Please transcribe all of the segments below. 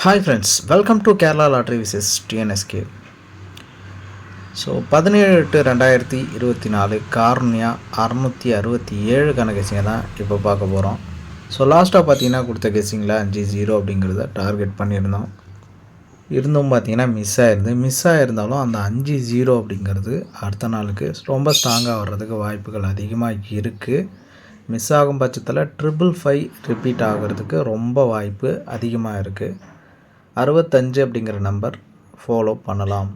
Hi friends, welcome to Kerala Lottery vs TNSK. So 17/8/2024 cornea 667 கணக்கு தான் இப்போ பார்க்க போகிறோம். ஸோ லாஸ்ட்டாக பார்த்தீங்கன்னா கொடுத்த கெஸ்ஸிங்கில் 5-0 அப்படிங்கிறத டார்கெட் பண்ணியிருந்தோம். பார்த்தீங்கன்னா மிஸ் ஆகிருந்தாலும் அந்த 5-0 அப்படிங்கிறது அடுத்த நாளுக்கு ரொம்ப ஸ்ட்ராங்காக வர்றதுக்கு வாய்ப்புகள் அதிகமாக இருக்குது. மிஸ் ஆகும் பட்சத்தில் 555 ரிப்பீட் ஆகிறதுக்கு ரொம்ப வாய்ப்பு அதிகமாக இருக்குது. 65 அப்படிங்கிற நம்பர் ஃபாலோ பண்ணலாம்.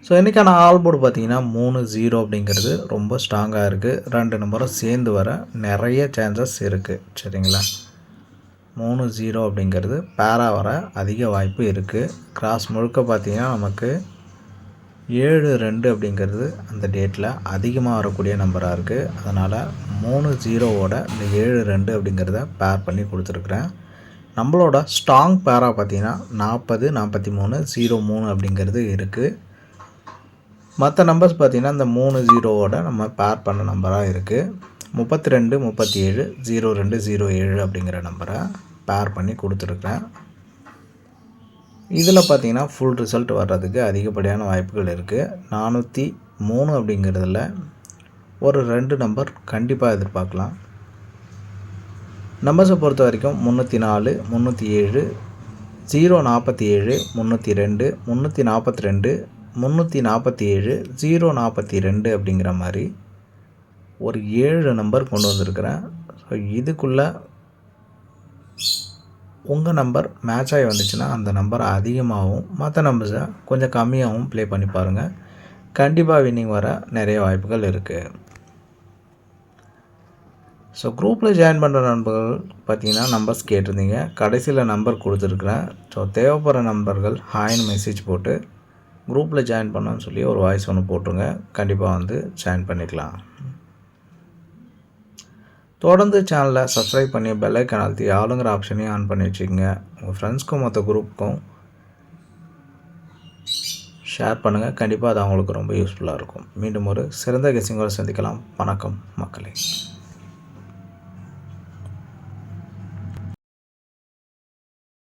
ஸோ இன்றைக்கான ஆல் போர்டு பார்த்திங்கன்னா 3-0 அப்படிங்கிறது ரொம்ப ஸ்ட்ராங்காக இருக்குது. 2 நம்பரும் சேர்ந்து வர நிறைய சான்சஸ் இருக்குது. சரிங்களா, 3-0 அப்படிங்கிறது பேரா வர அதிக வாய்ப்பு இருக்குது. கிராஸ் முழுக்க பார்த்திங்கன்னா நமக்கு 7-2 அப்படிங்கிறது அந்த டேட்டில் அதிகமாக வரக்கூடிய நம்பராக இருக்குது. அதனால் 3-0வோட இந்த 7-2 அப்படிங்கிறத பேர் பண்ணி கொடுத்துருக்குறேன். நம்மளோட ஸ்ட்ராங் பேரா பார்த்திங்கன்னா 40-43-03 அப்படிங்கிறது இருக்குது. மற்ற நம்பர்ஸ் பார்த்திங்கன்னா இந்த 3-0வோட நம்ம பேர் பண்ண நம்பராக இருக்குது. 32-37-02-07 அப்படிங்கிற நம்பரை பேர் பண்ணி கொடுத்துருக்குறேன். இதில் பார்த்திங்கன்னா ஃபுல் ரிசல்ட் வர்றதுக்கு அதிகப்படியான வாய்ப்புகள் இருக்குது. 403 அப்படிங்கிறதுல ஒரு 2 நம்பர் கண்டிப்பாக எதிர்பார்க்கலாம். நம்பர்ஸை பொறுத்த வரைக்கும் 304, 307, 047, 302, 342, 347, 042 அப்படிங்கிற மாதிரி ஒரு 7 நம்பர் கொண்டு வந்திருக்கிறேன். ஸோ இதுக்குள்ளே உங்கள் நம்பர் மேட்ச் ஆகி வந்துச்சுன்னா அந்த நம்பர் அதிகமாகவும் மற்ற நம்பர்ஸை கொஞ்சம் கம்மியாகவும் ப்ளே பண்ணி பாருங்கள். கண்டிப்பாக வின்னிங் வர நிறைய வாய்ப்புகள் இருக்குது. ஸோ குரூப்பில் ஜாயின் பண்ணுற நண்பர்கள் பார்த்தீங்கன்னா நம்பர்ஸ் கேட்டிருந்தீங்க. கடைசியில் நம்பர் கொடுத்துருக்குறேன். ஸோ தேவைப்படுற நண்பர்கள் ஹாய்னு மெசேஜ் போட்டு குரூப்பில் ஜாயின் பண்ணணும்னு சொல்லி ஒரு வாய்ஸ் ஒன்று போட்டுருங்க. கண்டிப்பாக ஜாயின் பண்ணிக்கலாம். தொடர்ந்து சேனலை சப்ஸ்கிரைப் பண்ணி பெல் ஐக்கான் அழுத்தி ஆளுங்கிற ஆப்ஷனையும் ஆன் பண்ணி வச்சுக்கோங்க. உங்கள் ஃப்ரெண்ட்ஸ்க்கும் மற்ற குரூப்புக்கும் ஷேர் பண்ணுங்கள். கண்டிப்பாக அது அவங்களுக்கு ரொம்ப யூஸ்ஃபுல்லாக இருக்கும். மீண்டும் ஒரு சிறந்த கெஸ்ஸிங்கோடு சந்திக்கலாம். வணக்கம் மக்களே.